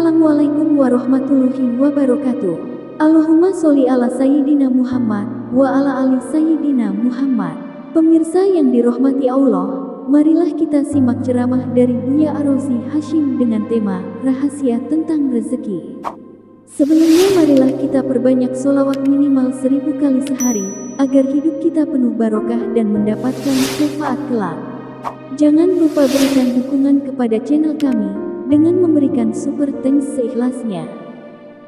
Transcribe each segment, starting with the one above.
Assalamualaikum warahmatullahi wabarakatuh. Allahumma sholli ala Sayyidina Muhammad wa ala ali Sayyidina Muhammad. Pemirsa yang dirahmati Allah, marilah kita simak ceramah dari Buya Ar-Razi Hasyim dengan tema Rahasia Tentang Rezeki. Sebelumnya marilah kita perbanyak sholawat minimal 1000 kali sehari, agar hidup kita penuh barokah dan mendapatkan syafaat kelak. Jangan lupa berikan dukungan kepada channel kami dengan memberikan super thanks seikhlasnya.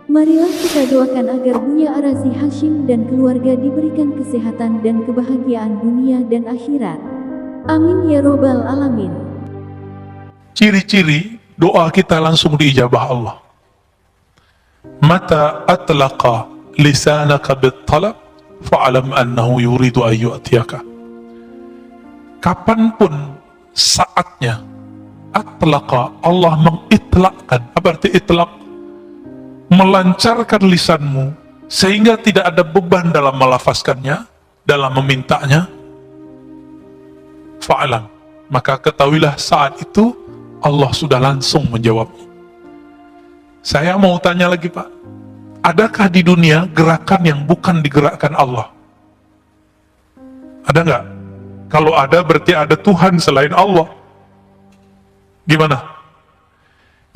Marilah kita doakan agar Buya Ar-Razi Hasyim dan keluarga diberikan kesehatan dan kebahagiaan dunia dan akhirat. Amin ya robbal alamin. Ciri-ciri doa kita langsung diijabah Allah. Mata atlaqa lisanaka bit-talab fa'alam annahu yuridu an yu'tiyaka. Kapanpun saatnya atlaqa, Allah mengitlakkan. Apa arti itlak? Melancarkan lisanmu sehingga tidak ada beban dalam melafazkannya, dalam memintanya. Fa'alam, maka ketahuilah saat itu Allah sudah langsung menjawab. Saya mau tanya lagi Pak, adakah di dunia gerakan yang bukan digerakkan Allah? Ada nggak? Kalau ada berarti ada Tuhan selain Allah. Gimana?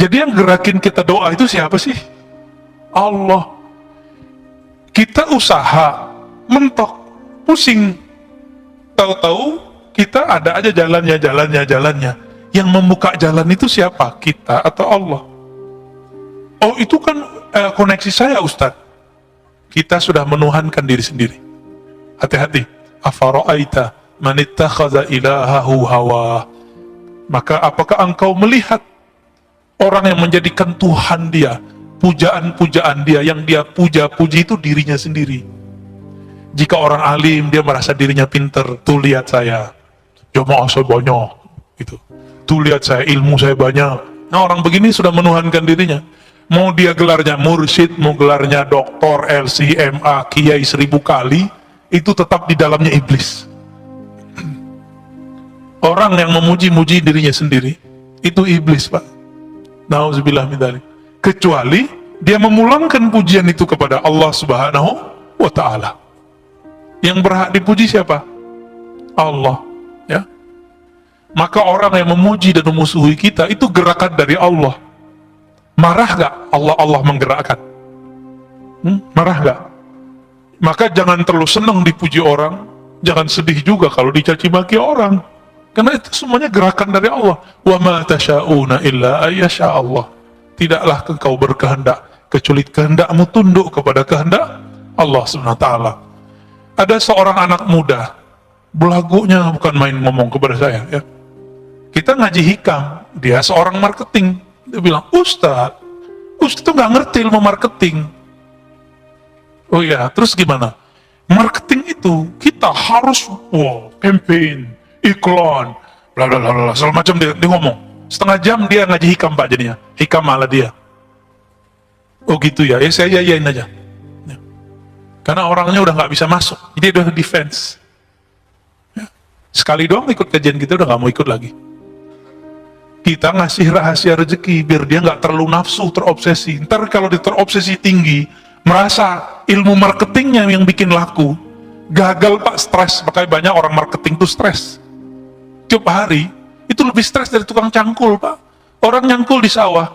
Jadi yang gerakin kita doa itu siapa sih? Allah. Kita usaha, mentok, pusing. Tahu-tahu kita ada aja jalannya. Yang membuka jalan itu siapa? Kita atau Allah? Oh itu kan koneksi saya Ustadz. Kita sudah menuhankan diri sendiri. Hati-hati. Afara'aita man ittakhadha ilahahu hawa. Maka apakah engkau melihat orang yang menjadikan Tuhan dia, pujaan-pujaan dia, yang dia puja-puji itu dirinya sendiri. Jika orang alim, dia merasa dirinya pinter, tuh lihat saya, jamaah saya banyak, gitu. Tuh lihat saya, ilmu saya banyak. Nah orang begini sudah menuhankan dirinya. Mau dia gelarnya mursyid, mau gelarnya doktor, LCMA, kiai 1000 kali, itu tetap di dalamnya iblis. Orang yang memuji-muji dirinya sendiri, itu iblis Pak. Nauzubillah min dzalik. Kecuali dia memulangkan pujian itu kepada Allah Subhanahu wa Ta'ala. Yang berhak dipuji siapa? Allah. Ya. Maka orang yang memuji dan memusuhi kita itu gerakan dari Allah. Marah gak Allah menggerakkan? Marah gak? Maka jangan terlalu senang dipuji orang, jangan sedih juga kalau dicaci maki orang. Karena itu semuanya gerakan dari Allah. Wa ma tasyauna illa ayyasha Allah. Tidaklah engkau berkehendak kecuali kehendakmu tunduk kepada kehendak Allah Subhanahu wa taala. Ada seorang anak muda, belagunya bukan main ngomong kepada saya ya. Kita ngaji hikam, dia seorang marketing. Dia bilang, Ustadz itu nggak ngerti ilmu marketing. Oh iya, terus gimana? Marketing itu kita harus campaign, iklan, bla bla bla, segala macam dia ngomong. Setengah jam dia ngaji hikam Pak jadinya, hikam malah dia. Oh gitu ya, saya yayain aja. Ya. Karena orangnya udah nggak bisa masuk, jadi udah defense. Ya. Sekali doang ikut kajian kita udah nggak mau ikut lagi. Kita ngasih rahasia rezeki biar dia nggak terlalu nafsu, terobsesi. Ntar kalau dia terobsesi tinggi, merasa ilmu marketingnya yang bikin laku, gagal Pak, stres. Makanya banyak orang marketing tuh stres. Tiap hari itu lebih stres dari tukang cangkul Pak. Orang nyangkul di sawah,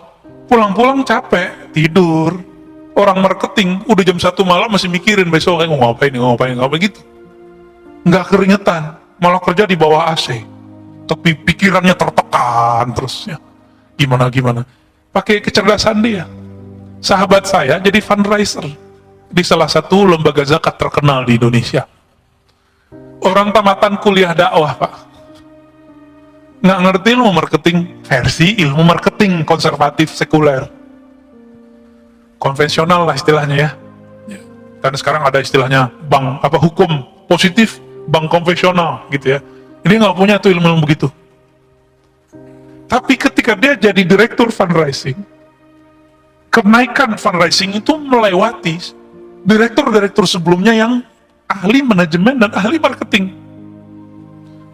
pulang-pulang capek, tidur. Orang marketing udah jam 1 malam masih mikirin besok mau ngapain gitu. Nggak keringetan, malah kerja di bawah AC. Tapi pikirannya tertekan terus ya. Gimana. Pakai kecerdasan dia. Sahabat saya jadi fundraiser di salah satu lembaga zakat terkenal di Indonesia. Orang tamatan kuliah dakwah Pak, nggak ngerti ilmu marketing versi ilmu marketing konservatif sekuler, konvensional lah istilahnya ya. Karena sekarang ada istilahnya bank hukum positif, bank konvensional gitu ya. Dia nggak punya tuh ilmu begitu. Tapi ketika dia jadi direktur fundraising, kenaikan fundraising itu melewati direktur-direktur sebelumnya yang ahli manajemen dan ahli marketing.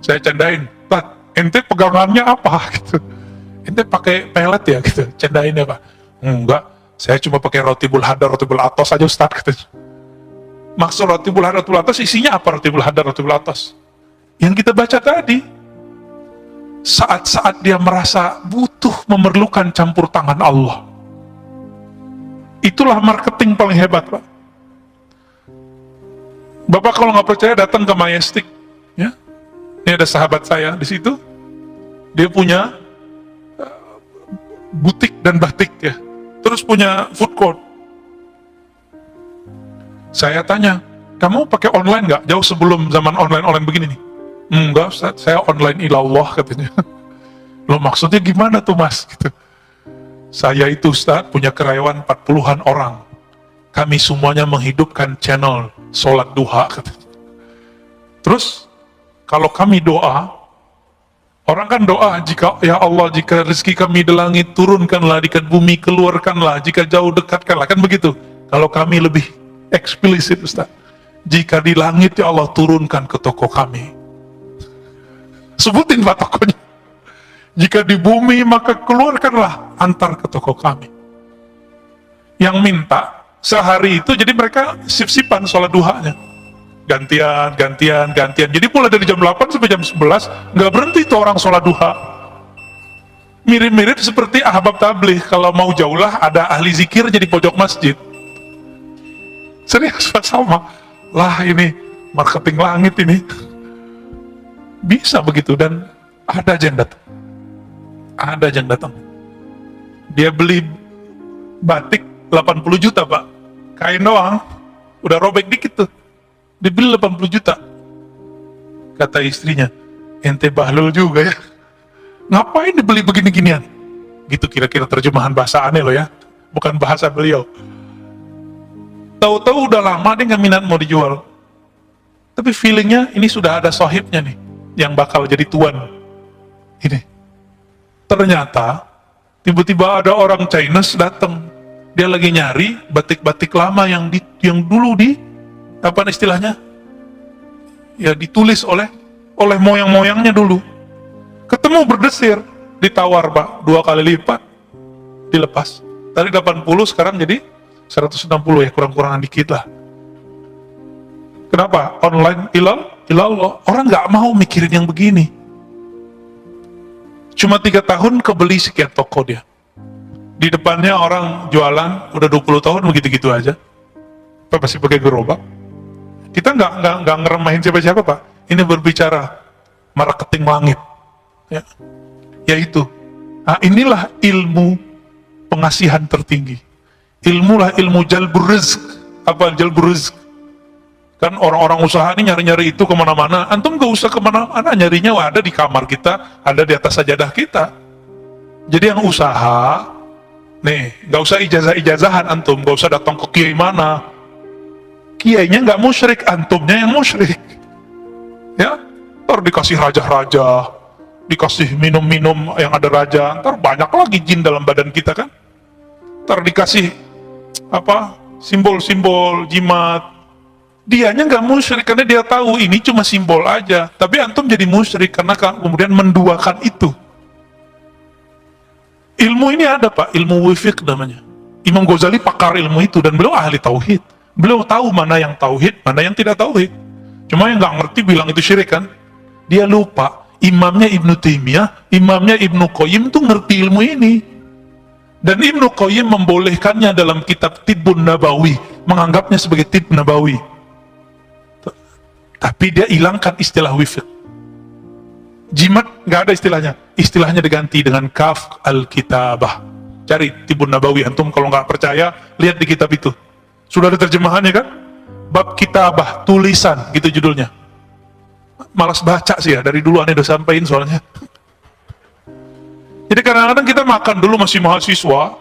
Saya candain, Tat, ente pegangannya apa gitu? Ente pakai pelet ya gitu, candainnya Pak. Enggak, saya cuma pakai rotibul hadar, rotibul atos aja Ustaz, katanya. Maksud rotibul hadar, rotibul atos, isinya apa rotibul hadar, rotibul atos? Yang kita baca tadi. Saat-saat dia merasa butuh, memerlukan campur tangan Allah. Itulah marketing paling hebat, Pak. Bapak kalau nggak percaya datang ke Majestic, ya. Ini ada sahabat saya di situ. Dia punya butik dan batik, ya. Terus punya food court. Saya tanya, kamu pakai online nggak? Jauh sebelum zaman online begini nih. Enggak Ustaz, saya online ilallah, katanya. Loh, maksudnya gimana tuh Mas? Gitu. Saya itu Ustaz punya karyawan 40-an orang. Kami semuanya menghidupkan channel sholat duha, katanya. Terus kalau kami doa, orang kan doa, jika ya Allah, jika rezeki kami di langit turunkanlah, di bumi keluarkanlah, jika jauh dekatkanlah, kan begitu. Kalau kami lebih eksplisit Ustaz, jika di langit ya Allah turunkan ke toko kami. Sebutin Pak tokonya. Jika di bumi maka keluarkanlah, antar ke toko kami. Yang minta sehari itu, jadi mereka sip-sipan sholat duhanya. Gantian. Jadi mulai dari jam 8 sampai jam 11, nggak berhenti tuh orang sholat duha. Mirip-mirip seperti ahbab tabligh, kalau mau jauh lah ada ahli zikir jadi pojok masjid. Serius sama. Lah ini marketing langit ini. Bisa begitu, dan ada aja yang datang. Ada aja yang datang. Dia beli batik 80 juta Pak. Kain doang, udah robek dikit tuh. Dibeli 80 juta. Kata istrinya, ente bahlul juga ya. Ngapain dibeli begini-ginian? Gitu kira-kira terjemahan bahasa aneh loh ya. Bukan bahasa beliau. Tahu-tahu udah lama dia nggak minat mau dijual. Tapi feelingnya ini sudah ada sohibnya nih, yang bakal jadi tuan. Ini. Ternyata, tiba-tiba ada orang Chinese datang. Dia lagi nyari batik-batik lama yang dulu apa istilahnya? Ya ditulis oleh moyang-moyangnya dulu. Ketemu berdesir, ditawar Pak, 2 kali lipat, dilepas. Tadi 80, sekarang jadi 160 ya, kurang-kurangan dikit lah. Kenapa? Online ilallah. Orang nggak mau mikirin yang begini. Cuma 3 tahun kebeli sekian toko dia. Di depannya orang jualan udah 20 tahun begitu-gitu aja. Pak masih pakai gerobak. Kita nggak ngeremahin siapa-siapa Pak. Ini berbicara marketing langit. Ya. Yaitu, nah inilah ilmu pengasihan tertinggi. Ilmulah ilmu jalbur rizq. Apa jalbur rizq? Kan orang-orang usaha ini nyari-nyari itu kemana-mana. Antum gak usah kemana-mana, nyarinya ada di kamar kita, ada di atas sajadah kita. Jadi yang usaha, nih, gak usah ijazah-ijazahan antum, gak usah datang ke kiai mana. Kiainya gak musyrik, antumnya yang musyrik. Ya, ntar dikasih raja-raja, dikasih minum-minum yang ada raja, ntar banyak lagi jin dalam badan kita kan. Ntar dikasih apa, simbol-simbol jimat. Dianya nggak musyrik karena dia tahu ini cuma simbol aja. Tapi antum jadi musyrik karena kemudian menduakan itu. Ilmu ini ada Pak, ilmu wifiq namanya. Imam Ghazali pakar ilmu itu dan beliau ahli tauhid. Beliau tahu mana yang tauhid, mana yang tidak tauhid. Cuma yang nggak ngerti bilang itu syirik kan. Dia lupa. Imamnya Ibnu Taimiyah, imamnya Ibnu Qayyim tuh ngerti ilmu ini. Dan Ibnu Qayyim membolehkannya dalam kitab Tibbun Nabawi, menganggapnya sebagai Tibb Nabawi. Tapi dia hilangkan istilah wifiq. Jimat nggak ada istilahnya. Istilahnya diganti dengan kaf al-kitabah. Cari Tibbun Nabawi antum kalau nggak percaya, lihat di kitab itu. Sudah ada terjemahannya kan? Bab kitabah, tulisan, gitu judulnya. Malas baca sih ya, dari dulu aneh udah sampein soalnya. Jadi kadang-kadang kita makan dulu masih mahasiswa,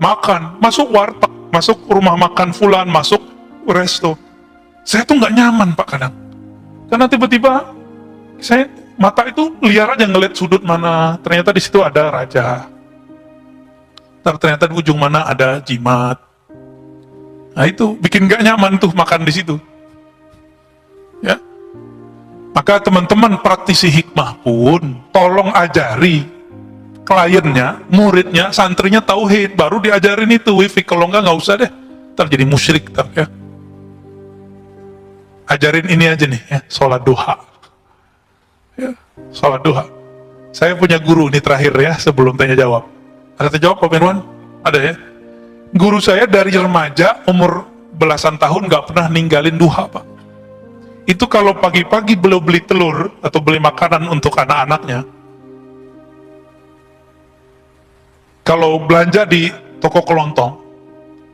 makan, masuk warteg, masuk rumah makan fulan, masuk resto. Saya tuh nggak nyaman Pak kadang. Karena tiba-tiba saya mata itu liar aja ngeliat sudut mana, ternyata di situ ada raja. Ternyata di ujung mana ada jimat. Nah itu bikin nggak nyaman tuh makan di situ. Ya. Maka teman-teman praktisi hikmah pun tolong ajari kliennya, muridnya, santrinya tauhid, baru diajarin itu wifi. Kalau nggak usah deh, ntar jadi musyrik ntar ya. Ajarin ini aja nih ya, sholat duha ya, sholat duha. Saya punya guru nih terakhir ya, sebelum tanya jawab. Ada tanya jawab Pak Mirwan? Ada ya. Guru saya dari remaja umur belasan tahun nggak pernah ninggalin duha Pak. Itu kalau pagi-pagi beliau beli telur atau beli makanan untuk anak-anaknya, kalau belanja di toko kelontong,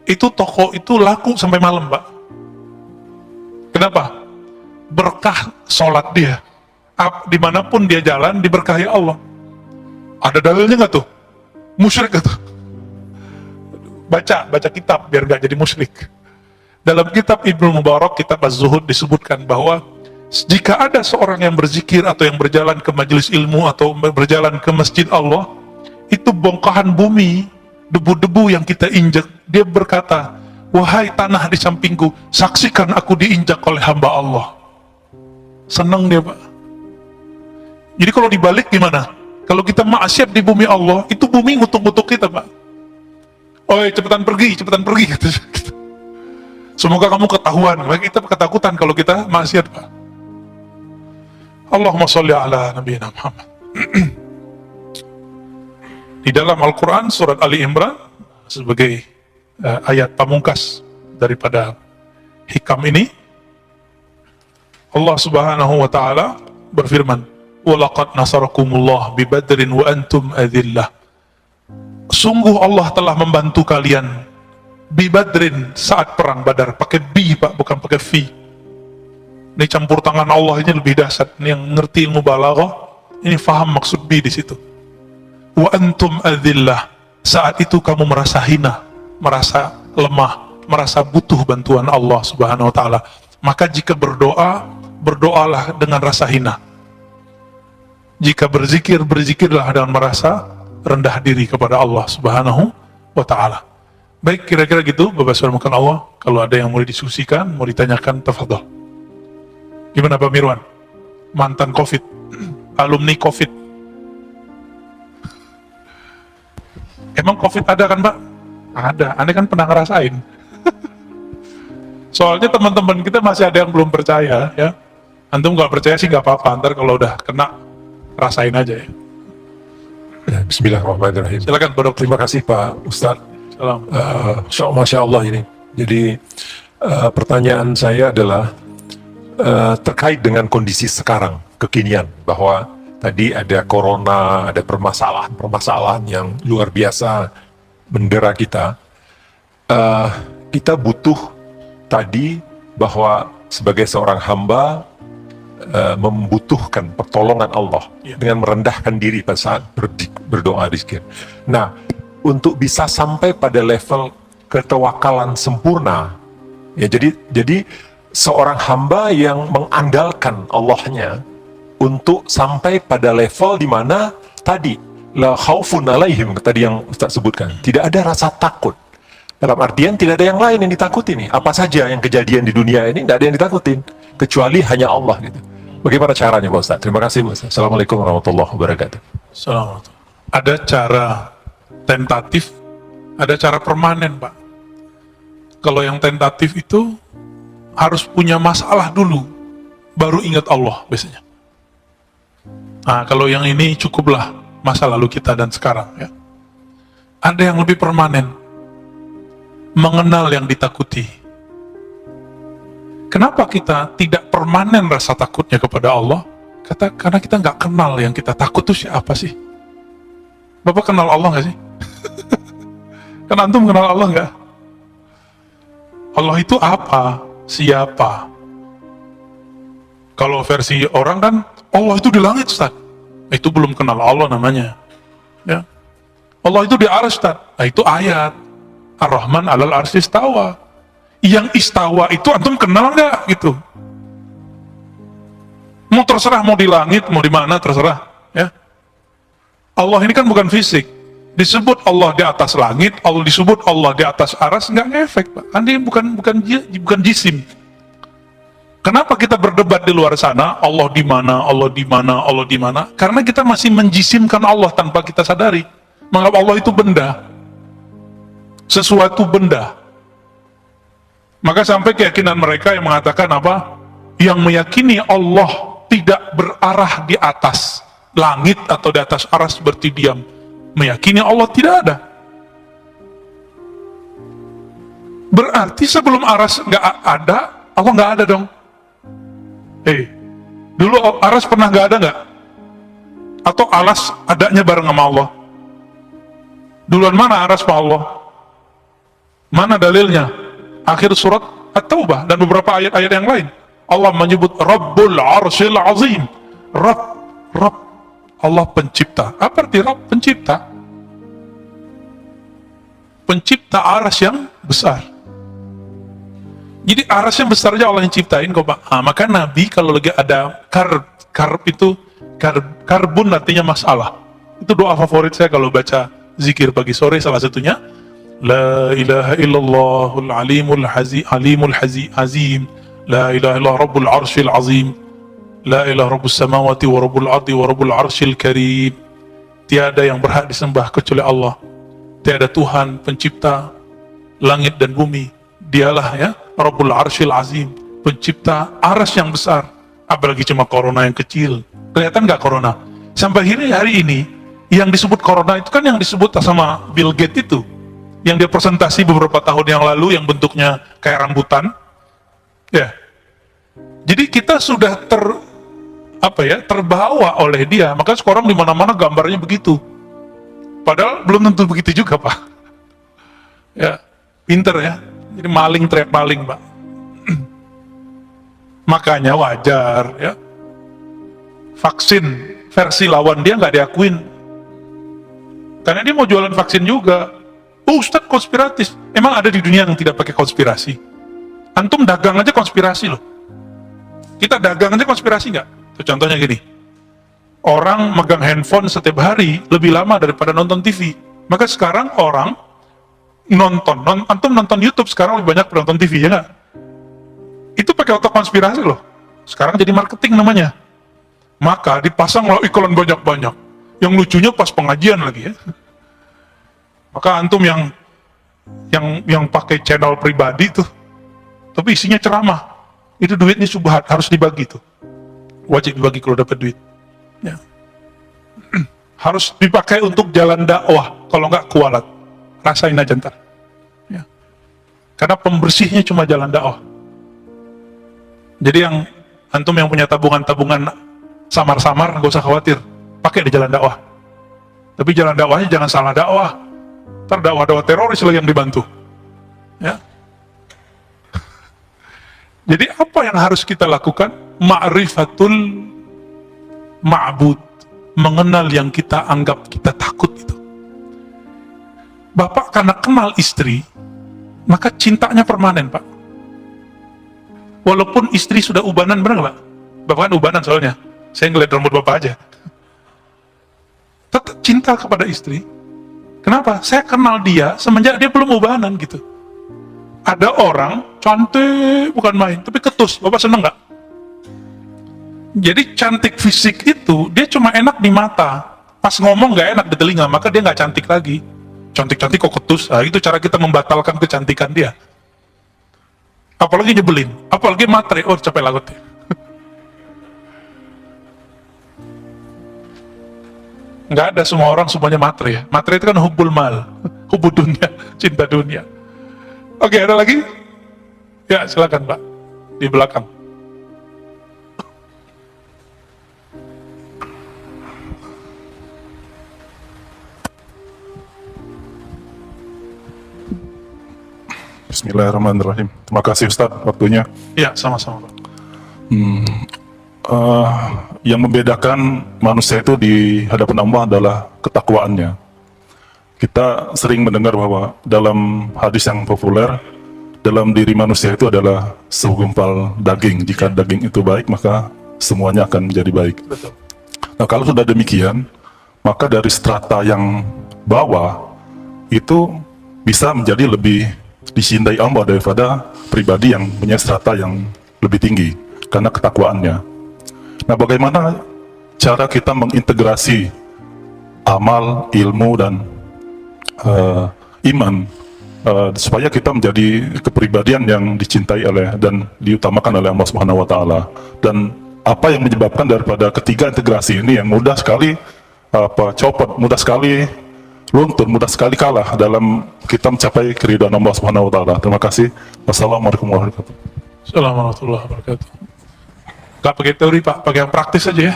itu toko itu laku sampai malam Pak. Kenapa? Berkah sholat dia. Dimanapun dia jalan, diberkahi Allah. Ada dalilnya nggak tuh? Musyrik nggak tuh? Baca kitab biar nggak jadi musyrik. Dalam kitab Ibnu Mubarak, kitab Az-Zuhud, disebutkan bahwa jika ada seorang yang berzikir atau yang berjalan ke majelis ilmu atau berjalan ke masjid Allah, itu bongkahan bumi, debu-debu yang kita injak, dia berkata, wahai tanah di sampingku, saksikan aku diinjak oleh hamba Allah. Senang dia Pak. Jadi kalau dibalik gimana? Kalau kita maksiat di bumi Allah, itu bumi ngutuk-ngutuk kita Pak. Oi, cepetan pergi gitu. Semoga kamu ketahuan. Kita ketakutan kalau kita maksiat Pak. Allahumma sholli ala nabiyina Muhammad. Di dalam Al-Quran surat Ali Imran sebagai ayat pamungkas daripada hikam ini, Allah Subhanahu wa taala berfirman, "Walaqad nasarakumullah bi Badrin wa antum adillah." Sungguh Allah telah membantu kalian bi Badrin saat perang Badar. Pakai bi Pak, bukan pakai fi. Ini campur tangan Allah ini lebih dahsyat. Ini yang ngerti ilmu balaghah, ini faham maksud bi di situ. Wa antum adillah, saat itu kamu merasa hina, merasa lemah, merasa butuh bantuan Allah Subhanahu wa taala. Maka jika berdoa, berdoalah dengan rasa hina. Jika berzikir, berzikirlah dengan merasa rendah diri kepada Allah Subhanahu wa taala. Baik, kira-kira gitu Bapak Saudara makan Allah. Kalau ada yang mau didiskusikan, mau ditanyakan, tafadhol. Gimana Pak Mirwan? Mantan Covid, alumni Covid. Emang Covid ada kan Pak? Ada, Anda kan pernah ngerasain. Soalnya teman-teman kita masih ada yang belum percaya ya. Antum nggak percaya sih nggak apa-apa, ntar kalau udah kena, rasain aja ya. Bismillahirrahmanirrahim. Silakan Pak Dokter. Terima kasih Pak Ustadz. Salam. Masya Allah ini. Jadi pertanyaan saya adalah terkait dengan kondisi sekarang, kekinian, bahwa tadi ada corona, ada permasalahan yang luar biasa mendera kita. Kita butuh tadi bahwa sebagai seorang hamba membutuhkan pertolongan Allah dengan merendahkan diri pada saat berdoa zikir. Nah, untuk bisa sampai pada level ketawakalan sempurna, ya jadi seorang hamba yang mengandalkan Allahnya untuk sampai pada level di mana tadi la khaufun alaihim, tadi yang Ustaz sebutkan, tidak ada rasa takut. Dalam artian tidak ada yang lain yang ditakuti nih. Apa saja yang kejadian di dunia ini tidak ada yang ditakutin kecuali hanya Allah gitu. Bagaimana caranya Pak Ustaz? Terima kasih Pak Ustaz. Assalamualaikum warahmatullahi wabarakatuh. Assalamualaikum. Ada cara tentatif, ada cara permanen Pak. Kalau yang tentatif itu harus punya masalah dulu, baru ingat Allah biasanya. Nah, kalau yang ini cukuplah masa lalu kita dan sekarang ya. Ada yang lebih permanen, mengenal yang ditakuti. Kenapa kita tidak permanen rasa takutnya kepada Allah? Karena kita nggak kenal yang kita takut itu siapa sih? Bapak kenal Allah nggak sih? Kan antum kenal Allah nggak? Allah itu apa? Siapa? Kalau versi orang kan, Allah itu di langit Ustaz. Itu belum kenal Allah namanya. Ya. Allah itu di arsy Ustaz. Nah, itu ayat. Ar-Rahman 'alal arsy istawa. Yang istawa itu antum kenal nggak gitu? Mau terserah mau di langit, mau di mana terserah, ya. Allah ini kan bukan fisik. Disebut Allah di atas langit, Allah disebut Allah di atas aras, nggak ngefek Pak. Kan dia bukan jisim. Kenapa kita berdebat di luar sana, Allah di mana, Allah di mana, Allah di mana? Karena kita masih menjisimkan Allah tanpa kita sadari. Menganggap Allah itu benda. Sesuatu benda. Maka sampai keyakinan mereka yang mengatakan apa? Yang meyakini Allah tidak berarah di atas langit atau di atas aras seperti diam. Meyakini Allah tidak ada. Berarti sebelum aras nggak ada, Allah nggak ada dong. Dulu aras pernah nggak ada nggak? Atau alas adanya bareng sama Allah? Duluan mana aras sama Allah? Mana dalilnya? Akhir surat At-Taubah dan beberapa ayat-ayat yang lain. Allah menyebut Rabbul Arsyil Azim. Rabb. Allah pencipta. Apa arti Rabb? Pencipta. Pencipta aras yang besar. Jadi aras yang besar aja Allah yang ciptain kok Pak. Maka Nabi kalau lagi ada karbun artinya masalah. Itu doa favorit saya kalau baca zikir pagi sore, salah satunya La ilaha illallahul alimul azim. La ilaha illallah rabbul arsyil azim. La ilaha rabbus samawati wa rabbul ardi wa rabbul arsyil karim. Tiada yang berhak disembah kecuali Allah. Tiada Tuhan pencipta langit dan bumi. Dialah ya Rabbul Arsyil Azim, pencipta aras yang besar. Apalagi cuma corona yang kecil. Kelihatan nggak corona? Sampai hari ini yang disebut corona itu kan yang disebut sama Bill Gates itu, yang dia presentasi beberapa tahun yang lalu, yang bentuknya kayak rambutan. Ya. Jadi kita sudah terbawa oleh dia. Maka sekarang di mana-mana gambarnya begitu. Padahal belum tentu begitu juga, Pak. Ya, pinter ya. Jadi maling teriak maling, Pak. Makanya wajar ya. Vaksin versi lawan dia nggak diakuin. Karena dia mau jualan vaksin juga. Ustadz konspiratif. Emang ada di dunia yang tidak pakai konspirasi? Antum dagang aja konspirasi loh. Kita dagang aja konspirasi nggak? Contohnya gini. Orang megang handphone setiap hari lebih lama daripada nonton TV. Maka sekarang orang antum nonton YouTube sekarang lebih banyak nonton TV, ya nggak? Itu pakai otak konspirasi loh. Sekarang jadi marketing namanya. Maka dipasang loh iklan banyak-banyak. Yang lucunya pas pengajian lagi ya. Maka antum yang pakai channel pribadi tuh, tapi isinya ceramah, itu duitnya subhat, harus dibagi tuh. Wajib dibagi kalau dapat duit. Ya. Harus dipakai untuk jalan dakwah, kalau nggak kualat. Rasain aja ntar ya. Karena pembersihnya cuma jalan dakwah. Jadi yang antum yang punya tabungan samar-samar, gak usah khawatir, pakai di jalan dakwah. Tapi jalan dakwahnya jangan salah dakwah, ntar dakwah teroris lagi yang dibantu ya. Jadi apa yang harus kita lakukan? Ma'rifatul ma'bud, mengenal yang kita anggap kita takut itu. Bapak karena kenal istri, maka cintanya permanen, Pak. Walaupun istri sudah ubanan, benar Pak? Bapak kan ubanan soalnya. Saya ngeliat rambut Bapak aja. Tetap cinta kepada istri. Kenapa? Saya kenal dia semenjak dia belum ubanan gitu. Ada orang cantik bukan main, tapi ketus. Bapak seneng nggak? Jadi cantik fisik itu dia cuma enak di mata. Pas ngomong nggak enak di telinga, maka dia nggak cantik lagi. Cantik-cantik kok ketus. Nah, itu cara kita membatalkan kecantikan dia. Apalagi nyebelin, apalagi matre. Oh, capek lagut ya. Nggak ada semua orang semuanya matre ya. Matre itu kan hubul mal, hubul dunia, cinta dunia. Oke, ada lagi? Ya, silakan Pak. Di belakang. Bismillahirrahmanirrahim. Terima kasih Ustaz waktunya. Ya, sama-sama Pak. Yang membedakan manusia itu di hadapan Allah adalah ketakwaannya. Kita sering mendengar bahwa dalam hadis yang populer, dalam diri manusia itu adalah segumpal daging. Jika daging itu baik, maka semuanya akan menjadi baik. Betul. Nah, kalau sudah demikian, maka dari strata yang bawah itu bisa menjadi lebih dicintai Allah daripada pribadi yang punya strata yang lebih tinggi. karena ketakwaannya. Nah, bagaimana cara kita mengintegrasi amal, ilmu, dan iman supaya kita menjadi kepribadian yang dicintai oleh dan diutamakan oleh Allah Subhanahu wa taala. Dan apa yang menyebabkan daripada ketiga integrasi ini yang mudah sekali copot, mudah sekali luntur, mudah sekali kalah dalam kita mencapai keridhaan Allah Subhanahu wa taala. Terima kasih. Wassalamualaikum warahmatullahi wabarakatuh. Assalamualaikum warahmatullahi wabarakatuh. Gak pakai teori Pak, pakai yang praktis aja ya.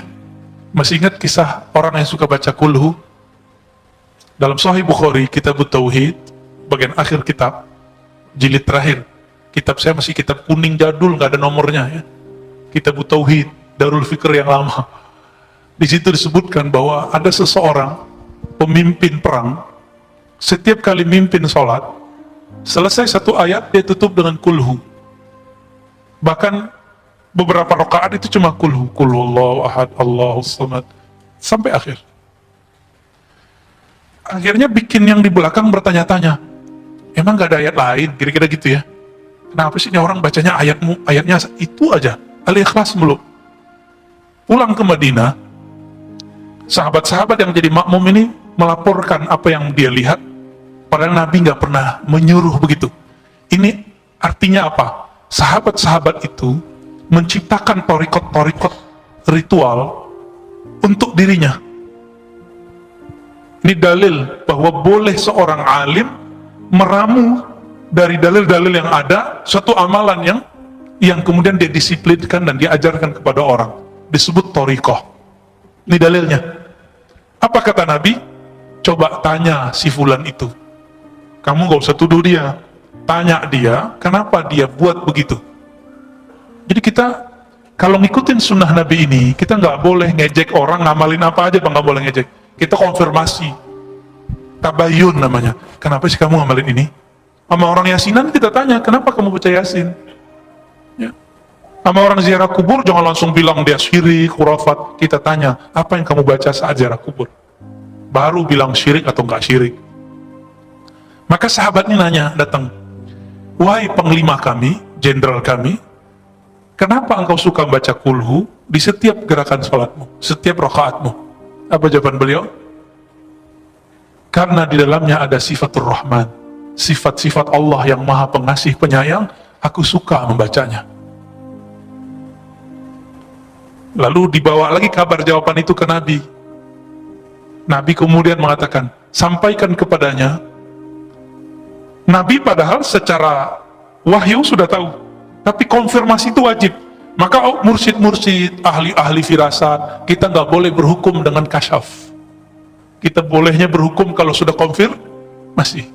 Masih ingat kisah orang yang suka baca kulhu? Dalam Sahih Bukhari, Kitab Tauhid, bagian akhir kitab, jilid terakhir. Kitab saya masih kitab kuning jadul, nggak ada nomornya ya. Kitab Tauhid, Darul Fikr yang lama. Di situ disebutkan bahwa ada seseorang pemimpin perang, setiap kali mimpin sholat, selesai satu ayat dia tutup dengan kulhu. Bahkan beberapa rakaat itu cuma kulhu, kulhullahu ahad, Allahus samad, sampai akhir. Akhirnya bikin yang di belakang bertanya-tanya, emang gak ada ayat lain? Kira-kira gitu ya. Kenapa sih ini orang bacanya ayatnya itu aja, Al-Ikhlas mulu. Pulang ke Madinah, sahabat-sahabat yang jadi makmum ini melaporkan apa yang dia lihat, padahal Nabi gak pernah menyuruh begitu. Ini artinya apa? Sahabat-sahabat itu menciptakan torikot-torikot ritual untuk dirinya. Ini dalil bahwa boleh seorang alim meramu dari dalil-dalil yang ada suatu amalan yang kemudian dia disiplinkan dan dia ajarkan kepada orang, disebut torikoh. Ini dalilnya. Apa kata Nabi? Coba tanya si fulan itu, kamu gak usah tuduh dia, tanya dia kenapa dia buat begitu. Jadi kita kalau ngikutin sunnah Nabi ini, kita nggak boleh ngejek orang ngamalin apa aja, nggak boleh ngejek. Kita konfirmasi, tabayun namanya. Kenapa sih kamu ngamalin ini? Sama orang yasinan kita tanya, kenapa kamu baca yasin? Ya. Sama orang ziarah kubur jangan langsung bilang dia syirik, khurafat. Kita tanya, apa yang kamu baca saat ziarah kubur? Baru bilang syirik atau nggak syirik. Maka sahabatnya nanya, datang, wahai panglima kami, jenderal kami, kenapa engkau suka baca kulhu di setiap gerakan sholatmu, setiap rakaatmu? Apa jawaban beliau? Karena di dalamnya ada sifatur Rahman, sifat-sifat Allah yang maha pengasih penyayang, aku suka membacanya. Lalu dibawa lagi kabar jawaban itu ke Nabi. Nabi kemudian mengatakan, sampaikan kepadanya. Nabi padahal secara wahyu sudah tahu, tapi konfirmasi itu wajib. Maka mursyid-mursyid, ahli-ahli firasat, kita nggak boleh berhukum dengan kasyaf. Kita bolehnya berhukum kalau sudah konfirmasi.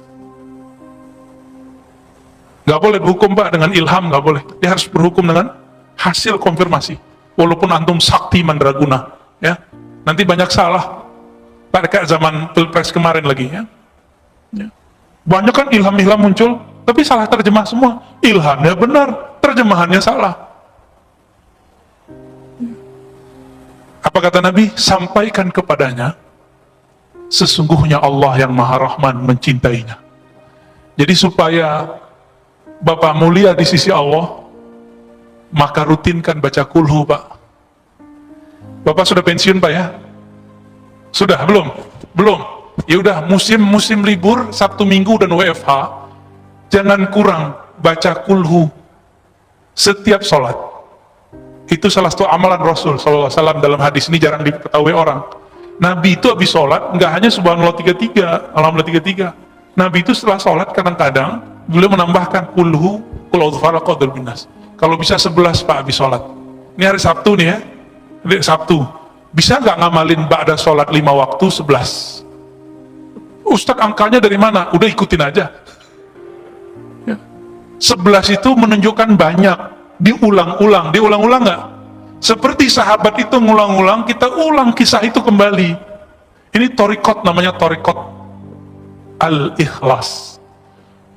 Nggak boleh berhukum Pak dengan ilham, nggak boleh. Dia harus berhukum dengan hasil konfirmasi. Walaupun antum sakti mandraguna, ya nanti banyak salah. Pada kayak zaman pilpres kemarin lagi, ya. Banyak kan ilham-ilham muncul, tapi salah terjemah semua. Ilhamnya benar, terjemahannya salah. Apa kata Nabi? Sampaikan kepadanya, sesungguhnya Allah yang Maha Rahman mencintainya. Jadi supaya Bapak mulia di sisi Allah, maka rutinkan baca kulhu Pak. Bapak sudah pensiun Pak ya? Sudah? Belum? Belum? Ya udah, musim libur, Sabtu Minggu dan WFH, jangan kurang baca kulhu setiap sholat. Itu salah satu amalan Rasul SAW dalam hadis ini jarang diketahui orang. Nabi itu habis sholat, nggak hanya subhanallah 33, alhamdulillah 33. Nabi itu setelah sholat kadang-kadang beliau menambahkan kulhu, qul a'udzu birabbil nas. Kalau bisa 11 Pak habis sholat. Ini hari Sabtu nih ya, hari Sabtu. Bisa nggak ngamalin ba'da sholat 5 waktu 11? Ustadz angkanya dari mana? Udah ikutin aja. Ya. 11 itu menunjukkan banyak. Diulang-ulang nggak? Seperti sahabat itu ngulang-ulang, kita ulang kisah itu kembali. Ini torikot, namanya torikot Al-Ikhlas.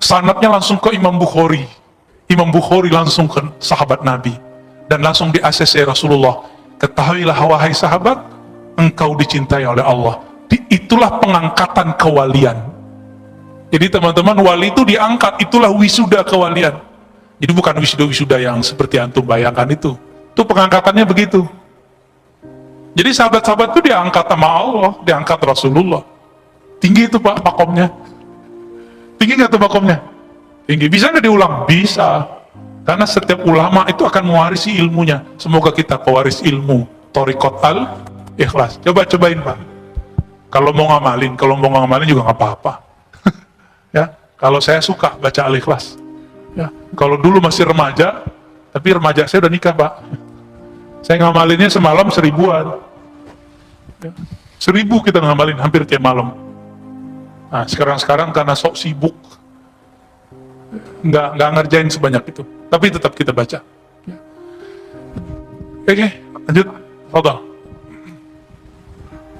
Sanadnya langsung ke Imam Bukhari. Imam Bukhari langsung ke sahabat Nabi. Dan langsung di ACC Rasulullah. Ketahuilah wahai sahabat, engkau dicintai oleh Allah. Itulah pengangkatan kewalian. Jadi teman-teman, wali itu diangkat, itulah wisuda kewalian. Jadi bukan wisuda-wisuda yang seperti antum bayangkan itu. Itu pengangkatannya begitu. Jadi sahabat-sahabat itu diangkat sama Allah, diangkat Rasulullah. Tinggi itu Pak makomnya. Tinggi nggak tuh makomnya? Tinggi. Bisa nggak diulang? Bisa. Karena setiap ulama itu akan mewarisi ilmunya. Semoga kita pewaris ilmu. Thariqat al-Ikhlas. Cobain Pak. Kalau mau ngamalin juga nggak apa-apa. Ya, kalau saya suka baca al-Ikhlas. Ya, kalau dulu masih remaja, tapi remaja saya udah nikah Pak. Saya ngamalinnya semalam 1000-an. Ya, 1000 kita ngamalin hampir tiap malam. Nah, sekarang karena sok sibuk, nggak ngerjain sebanyak itu. Tapi tetap kita baca. Ya. Oke, lanjut. Fadhal.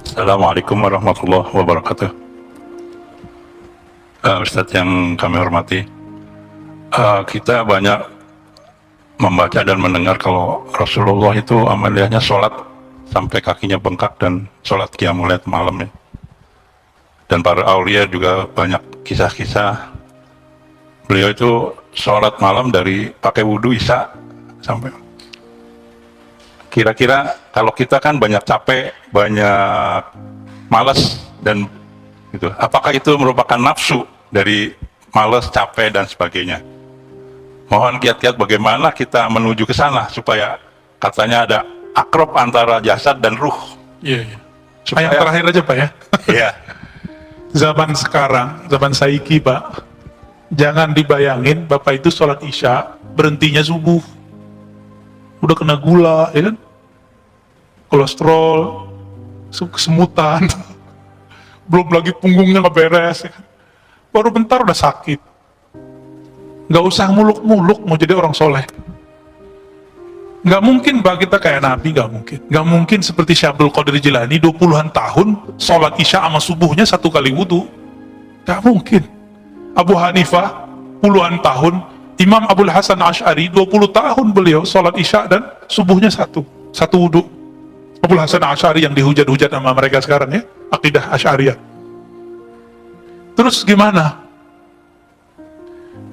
Assalamualaikum warahmatullahi wabarakatuh. Ustadz yang kami hormati, kita banyak membaca dan mendengar kalau Rasulullah itu amaliyahnya sholat sampai kakinya bengkak dan sholat qiyamul lail malamnya. Dan para aulia juga banyak kisah-kisah beliau itu sholat malam dari pakai wudhu isya sampai. Kira-kira kalau kita kan banyak capek, banyak malas dan gitu, apakah itu merupakan nafsu dari malas, capek dan sebagainya? Mohon kiat-kiat bagaimana kita menuju ke sana supaya katanya ada akrab antara jasad dan ruh. Iya. Supaya... Yang terakhir aja Pak ya. Iya. Zaman sekarang, zaman saiki Pak, jangan dibayangin Bapak itu sholat isya berhentinya subuh. Udah kena gula, ya kan? Kolesterol, kesemutan, belum lagi punggungnya nggak beres, ya kan? Baru bentar udah sakit. Nggak usah muluk-muluk mau jadi orang soleh. Nggak mungkin Pak kita kayak Nabi, nggak mungkin. Nggak mungkin seperti Syekh Abdul Qadir Jilani 20-an tahun sholat isya sama subuhnya 1 kali wudhu. Nggak mungkin. Abu Hanifah puluhan tahun, Imam Abul Hasan Asy'ari 20 tahun beliau sholat isya dan subuhnya satu wudhu. Abul Hasan Asy'ari yang dihujat-hujat sama mereka sekarang ya, akidah Asy'ariyah. Terus gimana?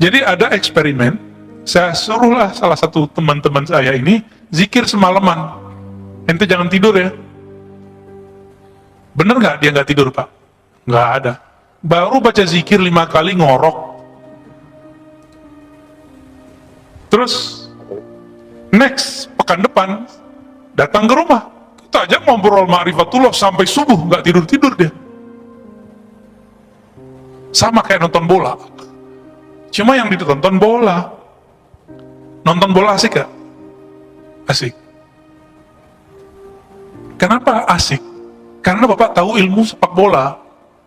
Jadi ada eksperimen, saya suruhlah salah satu teman-teman saya ini zikir semalaman. Ente jangan tidur ya. Bener nggak dia nggak tidur Pak? Nggak ada. Baru baca zikir 5 kali ngorok. Terus next pekan depan datang ke rumah, kita aja ngobrol ma'rifatullah sampai subuh nggak tidur dia. Sama kayak nonton bola. Cuma yang ditonton bola. Nonton bola asik gak? Asik. Kenapa asik? Karena Bapak tahu ilmu sepak bola.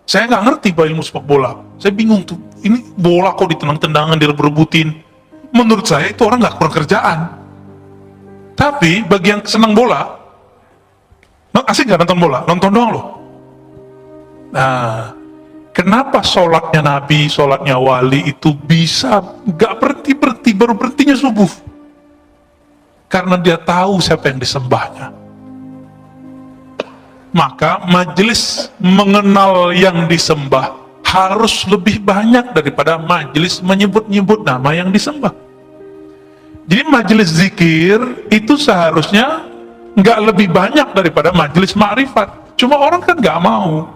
Saya nggak ngerti Pak ilmu sepak bola. Saya bingung tuh. Ini bola kok ditendang-tendangan, direbut-rebutin. Menurut saya itu orang nggak kurang kerjaan. Tapi bagi yang senang bola, asik nggak nonton bola? Nonton doang loh. Nah, kenapa sholatnya Nabi, sholatnya wali itu bisa gak berhenti-berhenti, baru berhentinya subuh? Karena dia tahu siapa yang disembahnya. Maka majelis mengenal yang disembah harus lebih banyak daripada majelis menyebut-nyebut nama yang disembah. Jadi majelis zikir itu seharusnya gak lebih banyak daripada majelis ma'rifat. Cuma orang kan gak mau.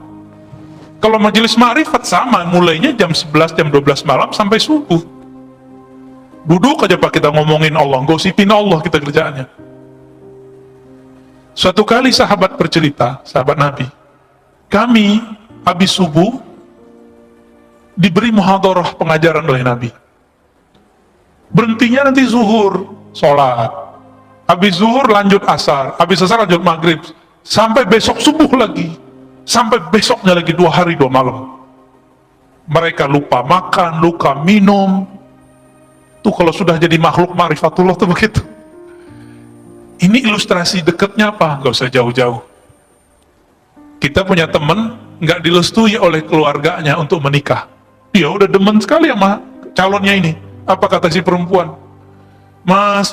Kalau majelis ma'rifat sama, mulainya jam 11, jam 12 malam sampai subuh. Duduk aja Pak kita ngomongin Allah, gosipin Allah kita kerjaannya. Suatu kali sahabat bercerita, sahabat Nabi, kami habis subuh diberi muhadharah pengajaran oleh Nabi. Berhentinya nanti zuhur, sholat. Habis zuhur lanjut asar, habis asar lanjut maghrib, sampai besok subuh lagi. Sampai besoknya lagi 2 hari 2 malam. Mereka lupa makan, lupa minum. Tuh kalau sudah jadi makhluk ma'rifatullah tuh begitu. Ini ilustrasi dekatnya apa? Gak usah jauh-jauh. Kita punya teman nggak dilestui oleh keluarganya untuk menikah. Dia udah demen sekali sama calonnya ini. Apa kata si perempuan? Mas,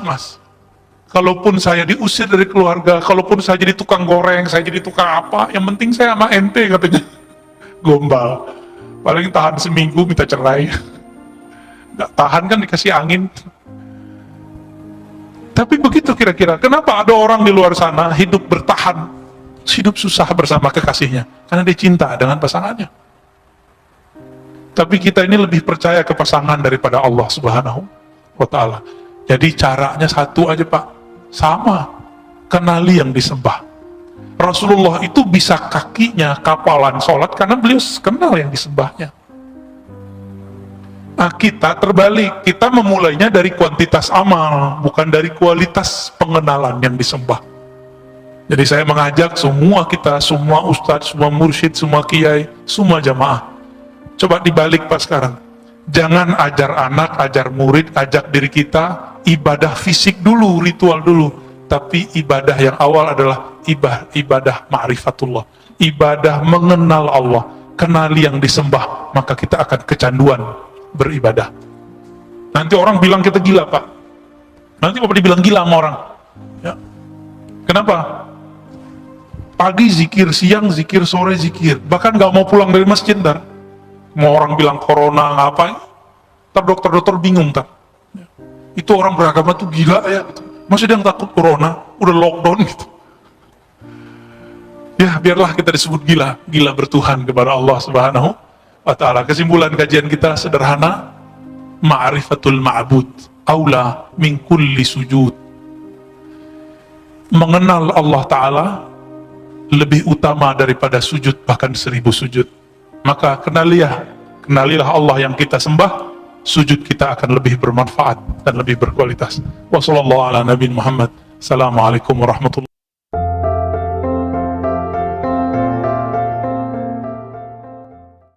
kalaupun saya diusir dari keluarga, kalaupun saya jadi tukang goreng, saya jadi tukang apa, yang penting saya sama ente, katanya. Gombal. Paling tahan seminggu minta cerai. Nggak tahan kan dikasih angin. Tapi begitu kira-kira, kenapa ada orang di luar sana hidup bertahan, hidup susah bersama kekasihnya? Karena dia cinta dengan pasangannya. Tapi kita ini lebih percaya ke pasangan daripada Allah Subhanahu wa Ta'ala. Jadi caranya satu aja Pak, sama, kenali yang disembah. Rasulullah itu bisa kakinya kapalan sholat karena beliau kenal yang disembahnya. Nah, kita terbalik, kita memulainya dari kuantitas amal, bukan dari kualitas pengenalan yang disembah. Jadi saya mengajak semua kita, semua ustadz, semua mursyid, semua kiai, semua jamaah, coba dibalik Pak sekarang. Jangan ajar anak, ajar murid, ajak diri kita ibadah fisik dulu, ritual dulu. Tapi ibadah yang awal adalah ibadah ma'rifatullah, ibadah mengenal Allah, kenali yang disembah, maka kita akan kecanduan beribadah. Nanti orang bilang kita gila Pak, nanti Bapak dibilang gila sama orang ya. Kenapa? Pagi zikir, siang zikir, sore zikir, bahkan gak mau pulang dari masjid. Ntar mau orang bilang corona ngapain, ntar dokter-dokter bingung ntar ya. Itu orang beragama tuh gila ya gitu. Masih ada yang takut corona, udah lockdown gitu. Ya biarlah kita disebut gila, gila bertuhan kepada Allah Subhanahu wa Ta'ala. Kesimpulan kajian kita sederhana, ma'rifatul ma'bud aula min kulli sujud. Mengenal Allah Ta'ala lebih utama daripada sujud, bahkan 1000 sujud. Maka kenalilah Allah yang kita sembah, sujud kita akan lebih bermanfaat dan lebih berkualitas. Wassalamualaikum warahmatullahi wabarakatuh. Assalamualaikum warahmatullahi wabarakatuh.